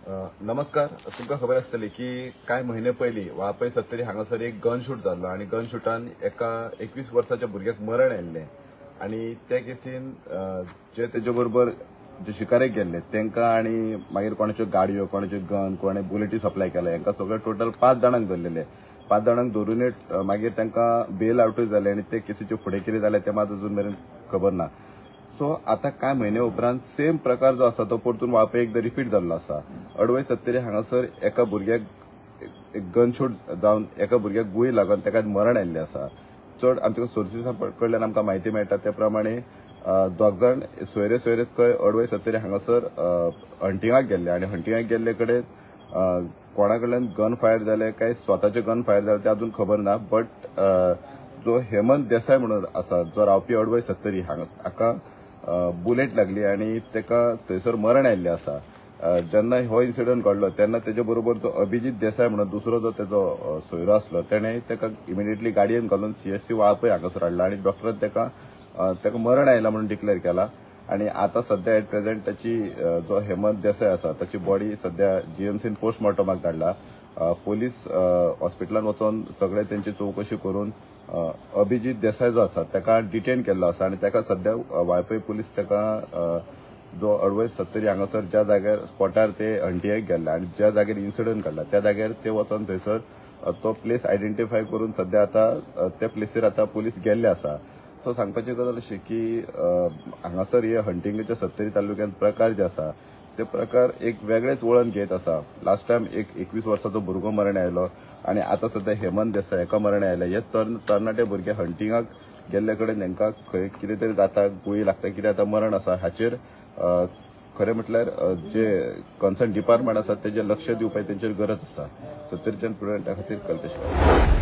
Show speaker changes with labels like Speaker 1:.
Speaker 1: नमस्कार. तुमकां खबर आसतली की कांय म्हयने पयलीं वाळपय सत्तरी हांगासर एक गन शूट जाल्लो आनी गन शूटान एका 21 वर्साच्या भुरग्याक मरण आयिल्लें आनी त्या केसीन जे तेजे बरोबर जे शिकारेक गेल्ले तांकां आनी मागीर कोणाच्यो गाडयो कोणाचे गन कोणे बुलेटी सप्लाय केला हांकां सगळे टोटल 5 जाणांक धरलेले. 5 जाणांक धरून मागीर तांकां बेल आउटूय जाले आनी ते केसीचे फुडें कितें जालें तें मात अजून मेरेन खबर ना. सो आता काय महिने उपरांत सेम प्रकार जो आसा तो परतून वाळपय एकदा रिपीट जाल्लो आसा. अडवय सत्तरी हांगासर एका भुरग्याक एक गन शूट जावन एका भुरग्याक गुळी लागून ताका मरण आयिल्लें आसा. चड आमच्या सोर्सीसां कडल्यान आमकां म्हायती मेळटा त्या प्रमाणे दोग जाण सोयरे सोयरेच खंय अडवय सत्तरी हांगासर हंटिंगाक गेल्ले आनी हंटिंगाक गेल्ले कडेन कोणा कडल्यान गन फायर जाले काय स्वताचे गन फायर जाले ते अजून खबर ना. बट जो हेमंत देसाय म्हणून आसा जो रावपी अडवय सत्तरी हाका बुलेट लागली आनी ताका थंयसर मरण आयिल्लें आसा. जेन्ना हो इन्सिडंट घडलो तेन्ना तेजे बरोबर जो अभिजीत देसाय म्हणून दुसरो जो तेजो सोयरो आसलो तेणें ताका इमिडिएटली गाडयेन घालून CHC वाळपय हांगासर हाडला आनी डॉक्टरान ताका मरण आयला म्हणून डिक्लेअर केला. आनी आतां सध्या एट प्रेझेंट ताची जो हेमंत देसाय आसा ताची बॉडी सध्या GMCन पोस्टमॉर्टमाक धाडला. पोलीस हॉस्पिटलान वचून सगळे तेंची चौकशी करून अभिजीत देसाय जो आसा ताका डिटेन केल्लो आसा आनी ताका सध्या वाळपय पुलीस ताका जो अडवय सत्तरी हांगासर ज्या जाग्यार स्पॉटार ते हंटिंगाक गेल्ले आनी ज्या जाग्यार इन्सिडंट घडला त्या जाग्यार ते वचून थंयसर तो प्लेस आयडेंटिफाय करून सध्या आतां त्या प्लेसीर आतां पुलीस गेल्ले आसा. सो सांगपाची गजाल अशी की हांगासर हे हंटिंगेच्या सत्तरी तालुक्यांत प्रकार जे आसा ते प्रकार एक वेगळेच वळण घेत आसा. लास्ट टायम एक 21 वर्साचो भुरगो मरण आयलो आनी आतां सध्या हेमंत देसाय हेका मरण आयलें. हे तरणाटे भुरगे हंटिंगाक गेल्ले कडेन तांकां खंय कितें तरी जाता गुळी लागता कितें आतां मरण आसा हाचेर खरें म्हटल्यार जे कन्सर्न डिपार्टमेंट आसा तेजेर लक्ष दिवपाची तेंचेर गरज आसा. सत्तरीच्यान फुडें त्या खातीर कल्पेश